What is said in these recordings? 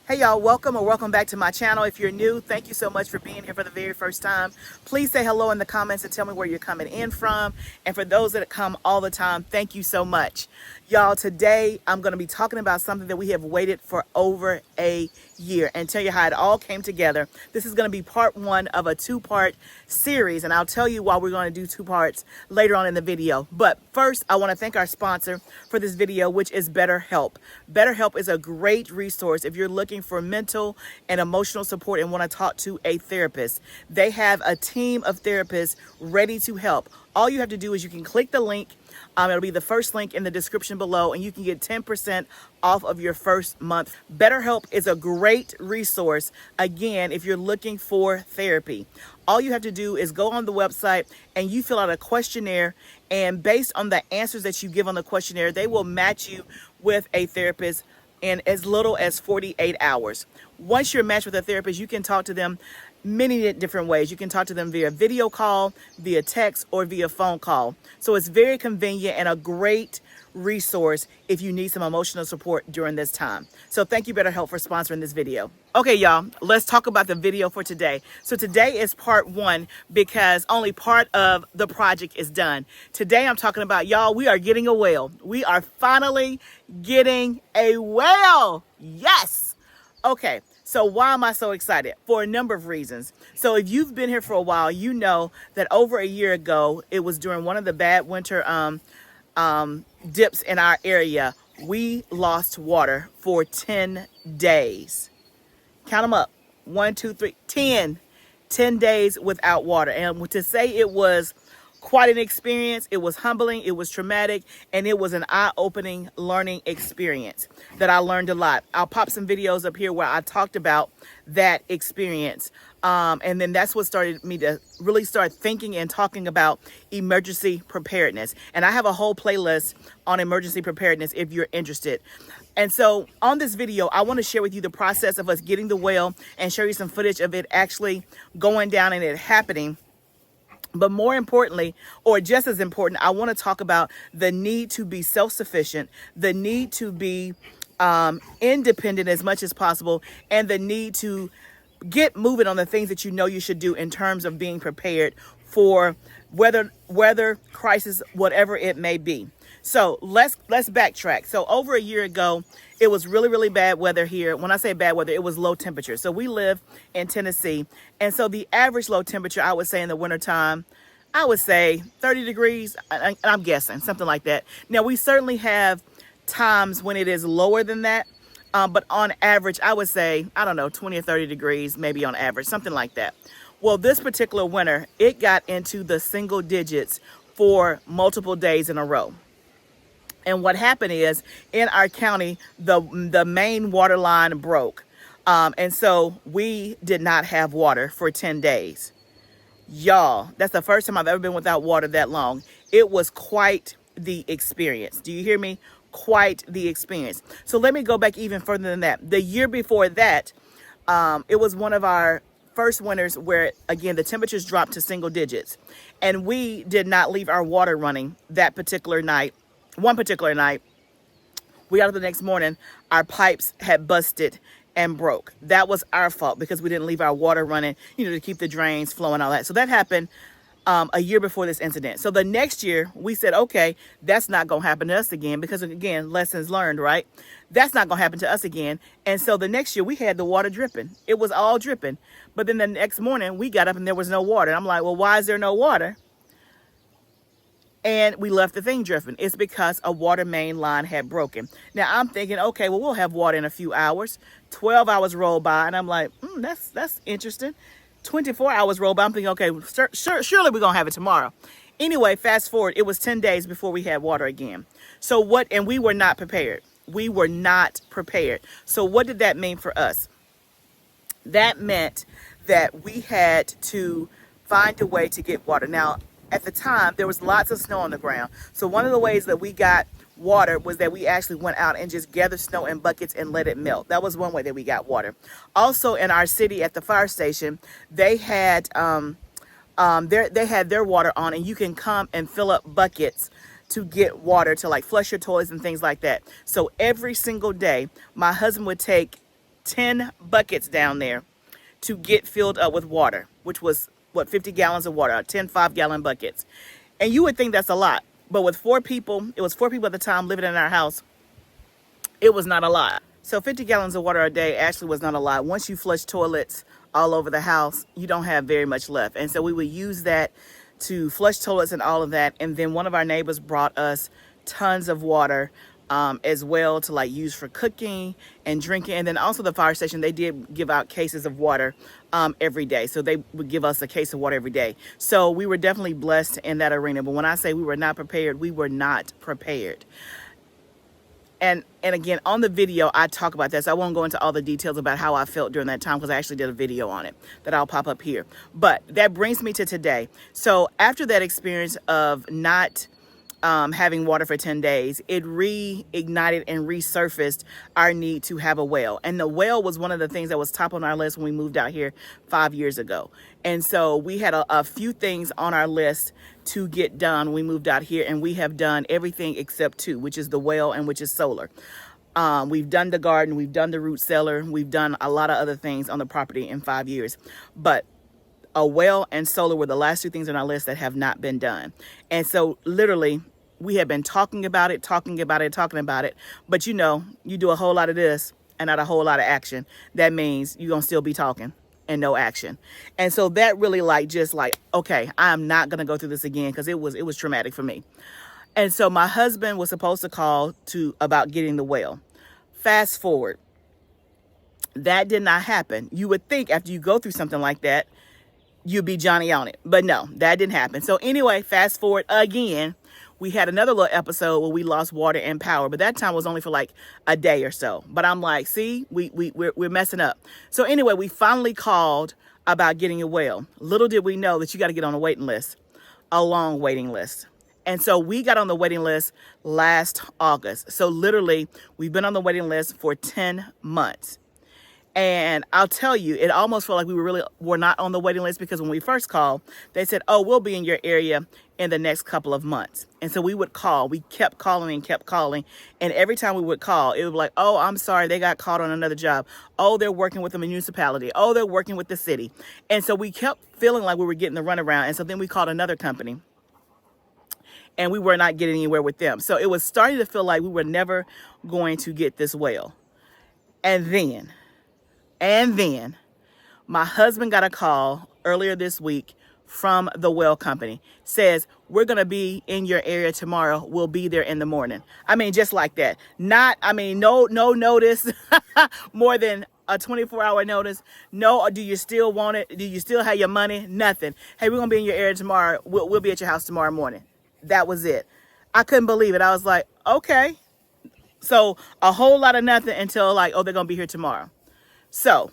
Hey y'all, welcome or welcome back to my channel. If you're new, thank you so much for being here for the very first time. Please say hello in the comments and tell me where you're coming in from. And for those that come all the time, thank you so much. Y'all, today I'm going to be talking about something that we have waited for over a year and tell you how it all came together. This is going to be part one of a two-part series, and I'll tell you why we're going to do two parts later on in the video. But first, I want to thank our sponsor for this video, which is BetterHelp. BetterHelp is a great resource if you're looking for mental and emotional support and want to talk to a therapist. They have a team of therapists ready to help. All you have to do is you can click the link. It'll be the first link in the description below, and you can get 10% off of your first month. BetterHelp is a great resource, again, if you're looking for therapy. All you have to do is go on the website and you fill out a questionnaire, and based on the answers that you give on the questionnaire, they will match you with a therapist in as little as 48 hours. Once you're matched with a therapist, you can talk to them many different ways. You can talk to them via video call, via text, or via phone call. So it's very convenient and a great resource if you need some emotional support during this time. So thank you, BetterHelp, for sponsoring this video. Okay, y'all, let's talk about the video for today. So today is part one because only part of the project is done. Today I'm talking about, y'all, we are getting a well. We are finally getting a well. Yes. Okay. So why am I so excited? For a number of reasons. So if you've been here for a while, you know that over a year ago, it was during one of the bad winter dips in our area, we lost water for 10 days. Count them up. 1, 2, 3, 10. 10 days without water. And to say it was quite an experience, it was humbling, it was traumatic, and it was an eye-opening learning experience that I learned a lot. I'll pop some videos up here where I talked about that experience. And then that's what started me to really start thinking and talking about emergency preparedness. And I have a whole playlist on emergency preparedness if you're interested. And so on this video, I want to share with you the process of us getting the well and show you some footage of it actually going down and it happening. But more importantly, or just as important, I want to talk about the need to be self-sufficient, the need to be independent as much as possible, and the need to get moving on the things that you know you should do in terms of being prepared for weather crisis, whatever it may be. So let's backtrack. So over a year ago, it was really, really bad weather here. When I say bad weather, it was low temperature. So we live in Tennessee. And so the average low temperature, I would say in the wintertime, I would say 30 degrees. And I'm guessing something like that. Now, we certainly have times when it is lower than that. But on average, I would say, I don't know, 20 or 30 degrees, maybe on average, something like that. Well, this particular winter, it got into the single digits for multiple days in a row. And what happened is, in our county, the main water line broke. And so we did not have water for 10 days. Y'all, that's the first time I've ever been without water that long. It was quite the experience. Do you hear me? Quite the experience. So let me go back even further than that. The year before that, it was one of our first winters where, again, the temperatures dropped to single digits. And we did not leave our water running that particular night. One particular night, we got up the next morning, our pipes had busted and broke. That was our fault because we didn't leave our water running, to keep the drains flowing, all that. So that happened a year before this incident. So the next year, we said, okay, that's not going to happen to us again because, again, lessons learned, right? That's not going to happen to us again. And so the next year, we had the water dripping. It was all dripping. But then the next morning, we got up and there was no water. And I'm like, well, why is there no water? And we left the thing dripping. It's because a water main line had broken. Now I'm thinking, okay, well, we'll have water in a few hours. 12 hours roll by, and I'm like, that's interesting. 24 hours roll by. I'm thinking, okay, surely we're gonna have it tomorrow. Anyway, fast forward, it was 10 days before we had water again. So what? And we were not prepared. We were not prepared. So what did that mean for us? That meant that we had to find a way to get water. Now, at the time, there was lots of snow on the ground. So one of the ways that we got water was that we actually went out and just gathered snow in buckets and let it melt. That was one way that we got water. Also, in our city at the fire station, they had their water on, and you can come and fill up buckets to get water to like flush your toilets and things like that. So every single day, my husband would take 10 buckets down there to get filled up with water, which was, what, 50 gallons of water, 10 5-gallon buckets. And you would think that's a lot. But with 4 people, it was 4 people at the time living in our house, it was not a lot. So 50 gallons of water a day actually was not a lot. Once you flush toilets all over the house, you don't have very much left. And so we would use that to flush toilets and all of that. And then one of our neighbors brought us tons of water as well to like use for cooking and drinking. And then also the fire station, they did give out cases of water every day. So they would give us a case of water every day. So we were definitely blessed in that arena. But when I say we were not prepared, we were not prepared. And again, on the video, I talk about that. So I won't go into all the details about how I felt during that time because I actually did a video on it that I'll pop up here. But that brings me to today. So after that experience of not having water for 10 days, it reignited and resurfaced our need to have a well. And the well was one of the things that was top on our list when we moved out here 5 years ago. And so we had a few things on our list to get done when we moved out here, and we have done everything except 2, which is the well and which is solar. We've done the garden, we've done the root cellar, we've done a lot of other things on the property in 5 years. But a well and solar were the last 2 things on our list that have not been done. And so literally, we have been talking about it. But you know, you do a whole lot of this and not a whole lot of action. That means you're going to still be talking and no action. And so that really okay, I'm not going to go through this again because it was traumatic for me. And so my husband was supposed to call about getting the well. Fast forward. That did not happen. You would think after you go through something like that, you'd be Johnny on it. But no, that didn't happen. So anyway, fast forward again. We had another little episode where we lost water and power, but that time was only for like a day or so. But I'm like, see, we're messing up. So anyway, we finally called about getting a well. Little did we know that you got to get on a waiting list, a long waiting list. And so we got on the waiting list last August. So literally, we've been on the waiting list for 10 months. And I'll tell you, it almost felt like we were not on the waiting list because when we first called, they said, oh, we'll be in your area in the next couple of months. And so we would call. We kept calling and kept calling. And every time we would call, it would be like, oh, I'm sorry, they got caught on another job. Oh, they're working with the municipality. Oh, they're working with the city. And so we kept feeling like we were getting the runaround. And so then we called another company. And we were not getting anywhere with them. So it was starting to feel like we were never going to get this well. And then my husband got a call earlier this week from the well company. Says, we're going to be in your area tomorrow. We'll be there in the morning. I mean, just like that. No notice, more than a 24-hour notice. No, do you still want it? Do you still have your money? Nothing. Hey, we're going to be in your area tomorrow. We'll be at your house tomorrow morning. That was it. I couldn't believe it. I was like, okay. So a whole lot of nothing until like, oh, they're going to be here tomorrow. So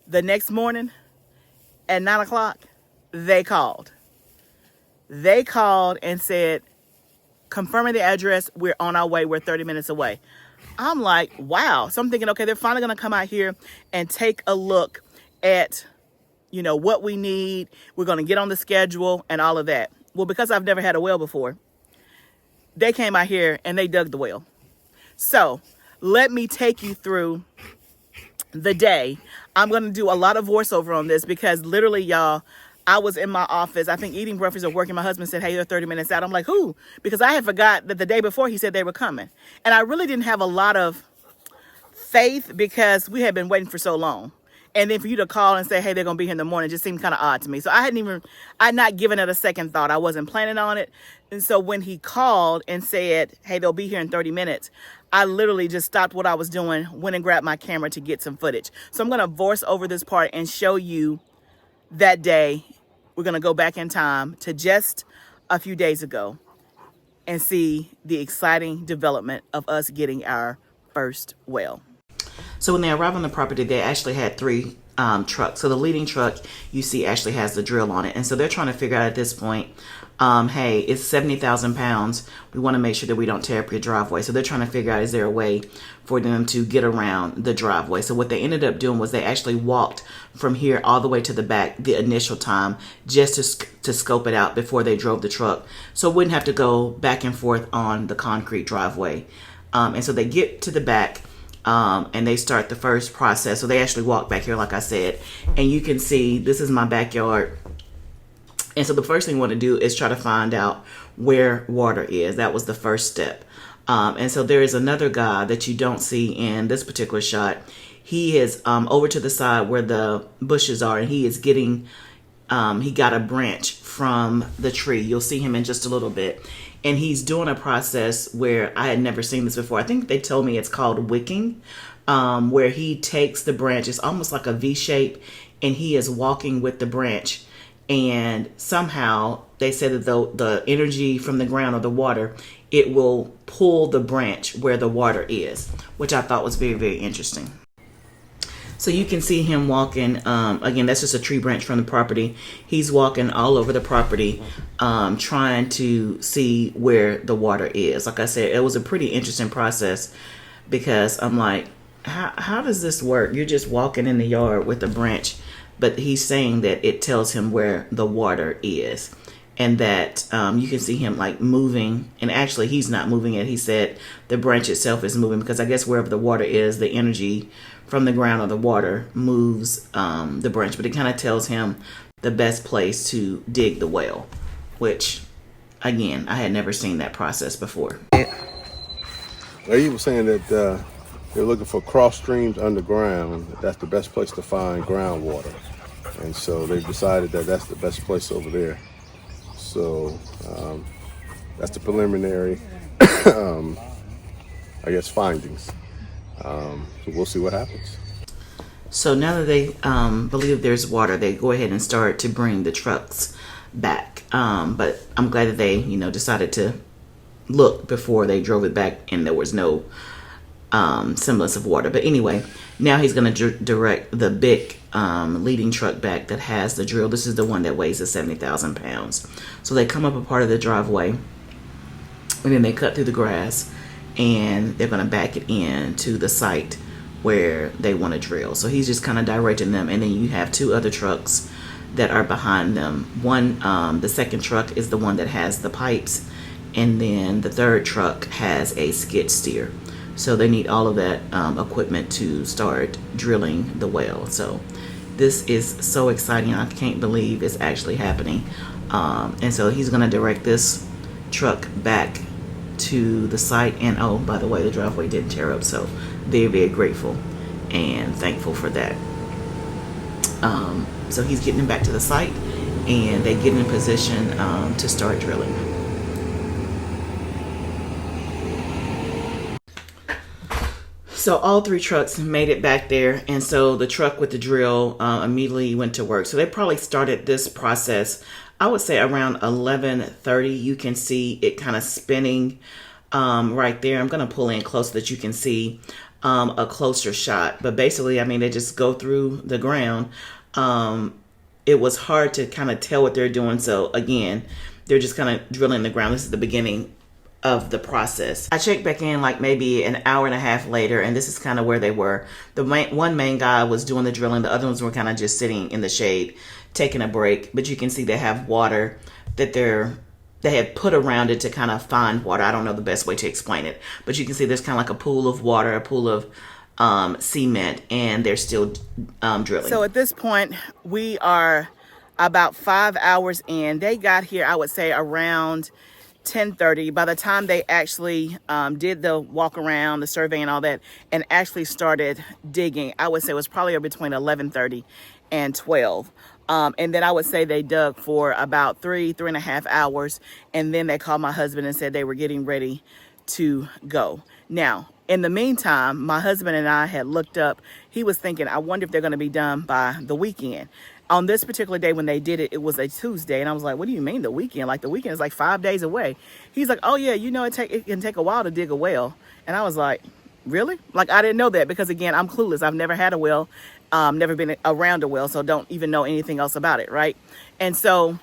the next morning at 9 o'clock, they called. They called and said, confirming the address, we're on our way. We're 30 minutes away. I'm like, wow. So I'm thinking, okay, they're finally going to come out here and take a look at, what we need. We're going to get on the schedule and all of that. Well, because I've never had a well before, they came out here and they dug the well. So let me take you through the day. I'm going to do a lot of voiceover on this because literally, y'all, I was in my office. I think eating breakfast or working. My husband said, hey, they're 30 minutes out. I'm like, who? Because I had forgot that the day before he said they were coming. And I really didn't have a lot of faith because we had been waiting for so long. And then for you to call and say, hey, they're going to be here in the morning just seemed kind of odd to me. So I'd not given it a second thought. I wasn't planning on it. And so when he called and said, hey, they'll be here in 30 minutes, I literally just stopped what I was doing, went and grabbed my camera to get some footage. So I'm going to voice over this part and show you that day. We're going to go back in time to just a few days ago and see the exciting development of us getting our first well. So when they arrived on the property, they actually had 3 trucks. So the leading truck you see actually has the drill on it. And so they're trying to figure out at this point, hey, it's 70,000 pounds. We want to make sure that we don't tear up your driveway. So they're trying to figure out, is there a way for them to get around the driveway? So what they ended up doing was they actually walked from here all the way to the back the initial time just to scope it out before they drove the truck. So it wouldn't have to go back and forth on the concrete driveway. And so they get to the back. and they start the first process. So they actually walk back here, like I said, and you can see this is my backyard. And so the first thing we want to do is try to find out where water is. That was the first step. And so there is another guy that you don't see in this particular shot. He is over to the side where the bushes are, and he is getting, he got a branch from the tree. You'll see him in just a little bit. And he's doing a process where I had never seen this before. I think they told me it's called wicking, where he takes the branch. It's almost like a V shape, and he is walking with the branch. And somehow they said that the energy from the ground or the water, it will pull the branch where the water is, which I thought was very, very interesting. So you can see him walking, again, that's just a tree branch from the property. He's walking all over the property, trying to see where the water is. Like I said, it was a pretty interesting process, because I'm like, how does this work? You're just walking in the yard with a branch, but he's saying that it tells him where the water is. And that you can see him like moving, and actually he's not moving it. He said the branch itself is moving, because I guess wherever the water is, the energy from the ground or the water moves the branch. But it kind of tells him the best place to dig the well, which again, I had never seen that process before. Well, he was saying that they're looking for cross streams underground. That's the best place to find groundwater, and so they've decided that that's the best place over there. So that's the preliminary, I guess, findings. So we'll see what happens. So now that they believe there's water, they go ahead and start to bring the trucks back. But I'm glad that they, decided to look before they drove it back, and there was no semblance of water. But anyway, now he's going to direct the big leading truck back that has the drill. This is the one that weighs the 70,000 pounds. So they come up a part of the driveway, and then they cut through the grass, and they're going to back it in to the site where they want to drill. So he's just kind of directing them, and then you have two other trucks that are behind them. One, the second truck is the one that has the pipes, and then the third truck has a skid steer. So they need all of that equipment to start drilling the well. So this is so exciting. I can't believe it's actually happening. And so he's going to direct this truck back to the site. And oh, by the way, the driveway didn't tear up. So very, very grateful and thankful for that. So he's getting them back to the site, and they get in position to start drilling. So all three trucks made it back there, and so the truck with the drill immediately went to work. So they probably started this process, I would say, around 11:30. You can see it kind of spinning right there. I'm going to pull in close so that you can see a closer shot. But basically, I mean, they just go through the ground. It was hard to kind of tell what they're doing. So again, they're just kind of drilling the ground. This is the beginning of the process. I checked back in like maybe an hour and a half later, and this is kind of where they were. The one main guy was doing the drilling. The other ones were kind of just sitting in the shade, taking a break. But you can see they have water that they had put around it to kind of find water. I don't know the best way to explain it, but you can see there's kind of like a pool of water, a pool of cement, and they're still drilling. So at this point, we are about 5 hours in. They got here, I would say, around 10:30. By the time they actually did the walk around, the survey and all that, and actually started digging, I would say it was probably between 11:30 and 12. And then I would say they dug for about 3.5 hours. And then they called my husband and said they were getting ready to go. Now, in the meantime, my husband and I had looked up. He was thinking, I wonder if they're going to be done by the weekend. On this particular day when they did it, it was a Tuesday. And I was like, what do you mean the weekend? Like, the weekend is like 5 days away. He's like, oh yeah, it can take a while to dig a well. And I was like, really? Like, I didn't know that, because again, I'm clueless. I've never had a well, never been around a well, so don't even know anything else about it, right? And so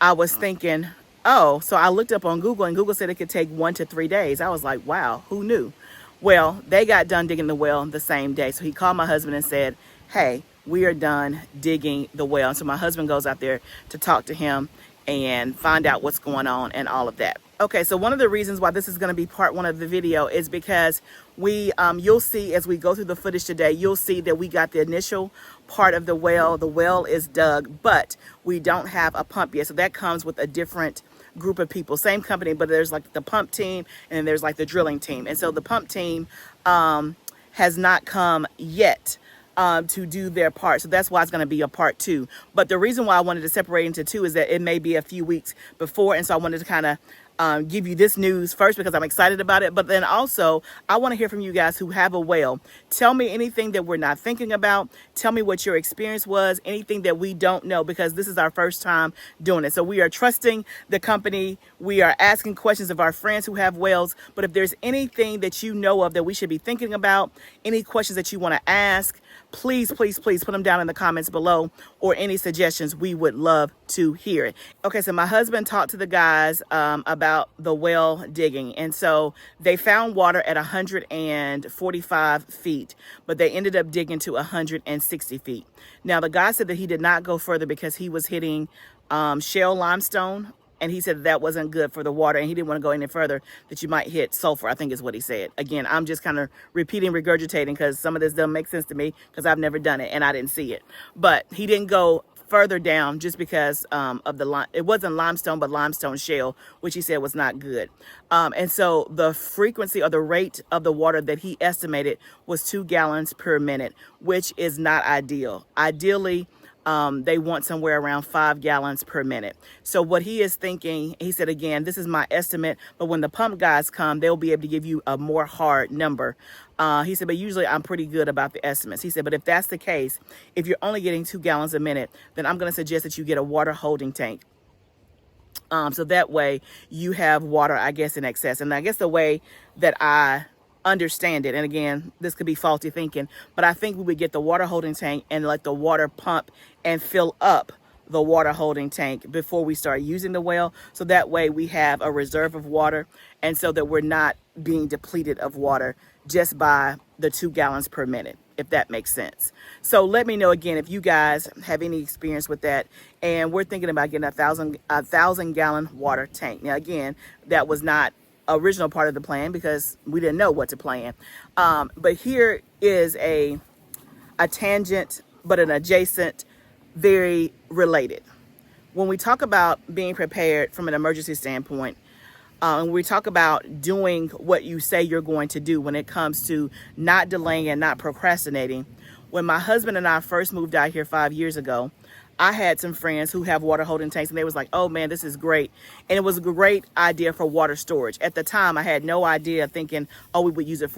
I was thinking, oh, so I looked up on Google, and Google said it could take 1 to 3 days. I was like, wow, who knew? Well, they got done digging the well the same day. So he called my husband and said, hey, we are done digging the well. And so my husband goes out there to talk to him and find out what's going on and all of that. Okay, so one of the reasons why this is going to be part one of the video is because you'll see as we go through the footage today, you'll see that we got the initial part of the well. The well is dug, but we don't have a pump yet. So that comes with a different group of people, same company, but there's like the pump team and then there's like the drilling team. And so the pump team has not come yet to do their part. So that's why it's going to be a part two. But the reason why I wanted to separate into two is that it may be a few weeks before. And so I wanted to kind of give you this news first because I'm excited about it. But then also, I want to hear from you guys who have a well. Tell me anything that we're not thinking about. Tell me what your experience was, anything that we don't know, because this is our first time doing it. So we are trusting the company. We are asking questions of our friends who have wells. But if there's anything that you know of that we should be thinking about, any questions that you want to ask, please, please, please put them down in the comments below, or any suggestions. We would love to hear it. Okay, so my husband talked to the guys about the well digging. And so they found water at 145 feet, but they ended up digging to 160 feet. Now, the guy said that he did not go further because he was hitting shale limestone. And he said that wasn't good for the water, and he didn't want to go any further, that you might hit sulfur, I think is what he said. Again, I'm just kind of repeating, regurgitating, because some of this doesn't make sense to me because I've never done it and I didn't see it. But he didn't go further down just because of it wasn't limestone, but limestone shale, which he said was not good. And so the frequency or the rate of the water that he estimated was 2 gallons per minute, which is not ideal. Ideally, they want somewhere around 5 gallons per minute. So what he is thinking, he said, again, this is my estimate, but when the pump guys come, they'll be able to give you a more hard number. He said, but usually I'm pretty good about the estimates. He said, but if that's the case, if you're only getting 2 gallons a minute, then I'm going to suggest that you get a water holding tank. So that way you have water, I guess, in excess. And I guess the way that I understand it, and again, this could be faulty thinking, but I think we would get the water holding tank and let the water pump and fill up the water holding tank before we start using the well. So that way we have a reserve of water, and so that we're not being depleted of water just by the 2 gallons per minute, if that makes sense. So let me know again if you guys have any experience with that. And we're thinking about getting a 1,000 gallon water tank. Now again, that was not original part of the plan because we didn't know what to plan. But here is a tangent, but an adjacent, very related. When we talk about being prepared from an emergency standpoint, and we talk about doing what you say you're going to do when it comes to not delaying and not procrastinating. When my husband and I first moved out here 5 years ago, I had some friends who have water holding tanks, and they was like, oh man, this is great. And it was a great idea for water storage. At the time, I had no idea, thinking, oh, we would use it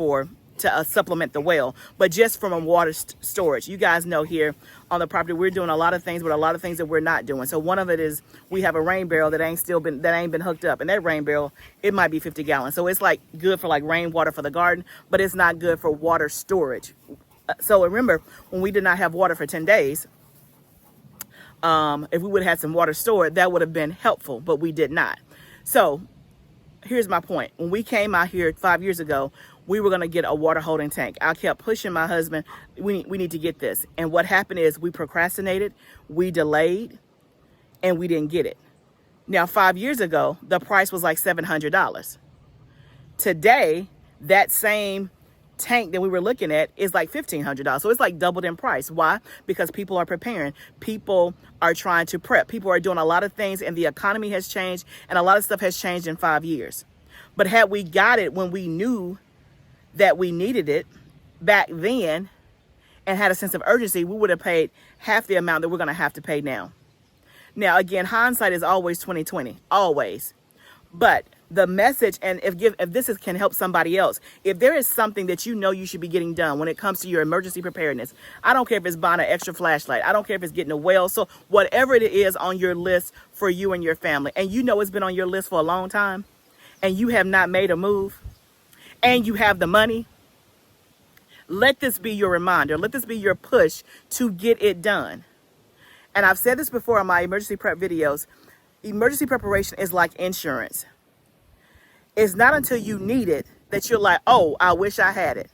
to supplement the well, but just from a water storage. You guys know here on the property, we're doing a lot of things, but a lot of things that we're not doing. So one of it is we have a rain barrel that ain't been hooked up. And that rain barrel, it might be 50 gallons. So it's like good for like rainwater for the garden, but it's not good for water storage. So remember, when we did not have water for 10 days, if we would have had some water stored, that would have been helpful, but we did not. So here's my point. When we came out here 5 years ago, we were going to get a water holding tank. I kept pushing my husband, we need to get this. And what happened is we procrastinated, we delayed, and we didn't get it. Now, 5 years ago, the price was like $700. Today, that same tank that we were looking at is like $1,500. So it's like doubled in price. Why? Because people are preparing. People are trying to prep. People are doing a lot of things, and the economy has changed, and a lot of stuff has changed in 5 years. But had we got it when we knew that we needed it back then and had a sense of urgency, we would have paid half the amount that we're going to have to pay now. Now, again, hindsight is always 20/20, always. But the message, and if this can help somebody else, if there is something that you know you should be getting done when it comes to your emergency preparedness, I don't care if it's buying an extra flashlight, I don't care if it's getting a well, so whatever it is on your list for you and your family, and you know it's been on your list for a long time, and you have not made a move, and you have the money, let this be your reminder. Let this be your push to get it done. And I've said this before on my emergency prep videos. Emergency preparation is like insurance. It's not until you need it that you're like, oh, I wish I had it.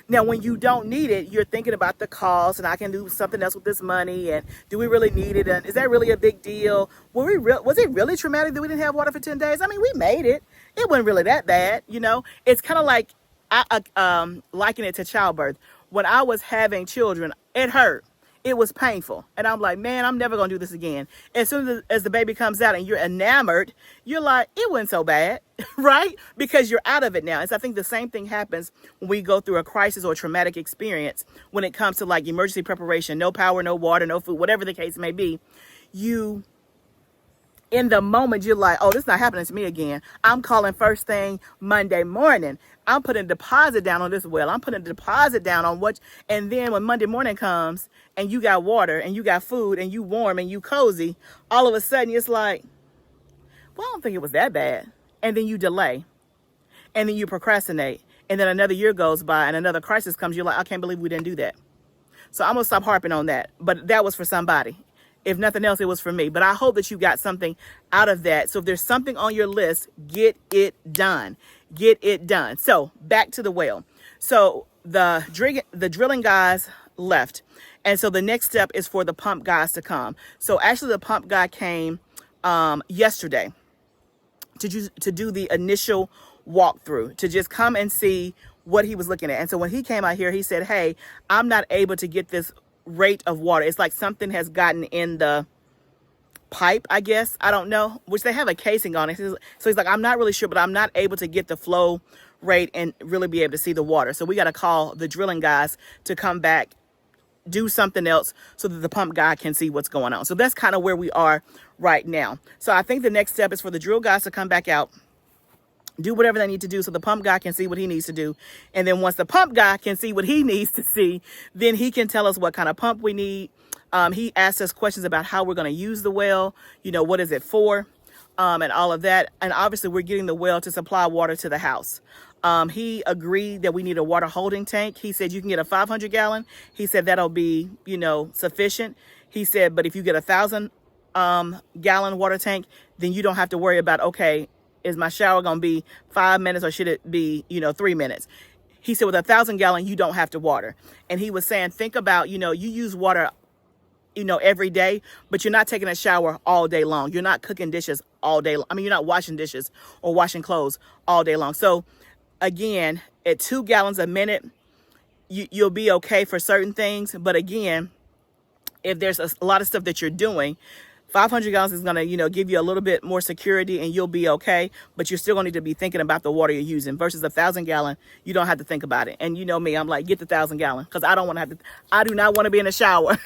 Now, when you don't need it, you're thinking about the cost, and I can do something else with this money, and do we really need it? And is that really a big deal? Was it really traumatic that we didn't have water for 10 days? I mean, we made it. It wasn't really that bad, you know? It's kind of like, I liken it to childbirth. When I was having children, it hurt. It was painful. And I'm like, man, I'm never going to do this again. As soon as the baby comes out and you're enamored, you're like, it wasn't so bad, right? Because you're out of it now. And so I think the same thing happens when we go through a crisis or a traumatic experience when it comes to like emergency preparation, no power, no water, no food, whatever the case may be. In the moment, you're like, oh, this is not happening to me again. I'm calling first thing Monday morning. I'm putting a deposit down on this well. I'm putting a deposit down on and then when Monday morning comes and you got water and you got food and you warm and you cozy, all of a sudden it's like, well, I don't think it was that bad. And then you delay and then you procrastinate. And then another year goes by and another crisis comes. You're like, I can't believe we didn't do that. So I'm going to stop harping on that. But that was for somebody. If nothing else, it was for me. But I hope that you got something out of that. So if there's something on your list, get it done. Get it done. So back to the well. So the drilling guys left. And so the next step is for the pump guys to come. So actually the pump guy came yesterday to do the initial walkthrough, to just come and see what he was looking at. And so when he came out here, he said, hey, I'm not able to get this rate of water. It's like something has gotten in the pipe, I guess. I don't know, which they have a casing on it. So he's like, I'm not really sure, but I'm not able to get the flow rate and really be able to see the water. So we got to call the drilling guys to come back, do something else so that the pump guy can see what's going on. So that's kind of where we are right now. So I think the next step is for the drill guys to come back out, do whatever they need to do so the pump guy can see what he needs to do. And then once the pump guy can see what he needs to see, then he can tell us what kind of pump we need. He asked us questions about how we're going to use the well, what is it for, and all of that. And obviously we're getting the well to supply water to the house. He agreed that we need a water holding tank. He said you can get a 500 gallon. He said that'll be, sufficient. He said, but if you get 1,000 gallon water tank, then you don't have to worry about, okay, is my shower going to be 5 minutes or should it be, 3 minutes? He said with 1,000 gallon, you don't have to water. And he was saying, think about, you use water, every day, but you're not taking a shower all day long. You're not cooking dishes all day long. I mean, you're not washing dishes or washing clothes all day long. So again, at 2 gallons a minute, you'll be okay for certain things. But again, if there's a lot of stuff that you're doing, 500 gallons is going to, give you a little bit more security and you'll be okay. But you're still going to need to be thinking about the water you're using versus 1,000 gallon. You don't have to think about it. And you know me, I'm like, get the 1,000 gallon because I do not want to be in the shower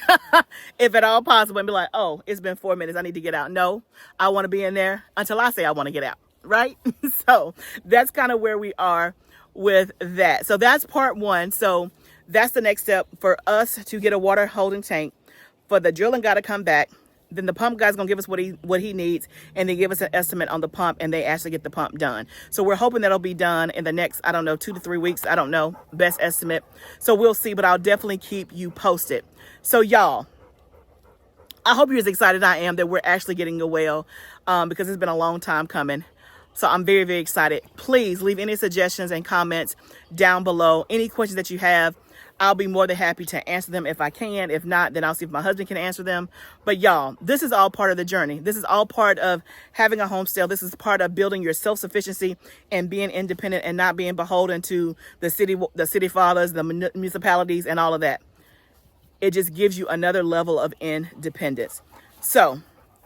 if at all possible and be like, oh, it's been 4 minutes. I need to get out. No, I want to be in there until I say I want to get out. Right. So that's kind of where we are with that. So that's part one. So that's the next step for us to get a water holding tank, for the drilling guy to come back. Then the pump guy's gonna give us what he needs, and they give us an estimate on the pump, and they actually get the pump done. So we're hoping that'll be done in the next, 2 to 3 weeks. I don't know, best estimate. So we'll see, but I'll definitely keep you posted. So y'all, I hope you're as excited as I am that we're actually getting a well, because it's been a long time coming. So I'm very, very excited. Please leave any suggestions and comments down below. Any questions that you have, I'll be more than happy to answer them if I can. If not, then I'll see if my husband can answer them. But y'all, this is all part of the journey. This is all part of having a homestead. This is part of building your self-sufficiency and being independent and not being beholden to the city fathers, the municipalities, and all of that. It just gives you another level of independence. So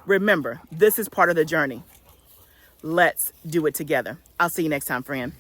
remember, this is part of the journey. Let's do it together. I'll see you next time, friend.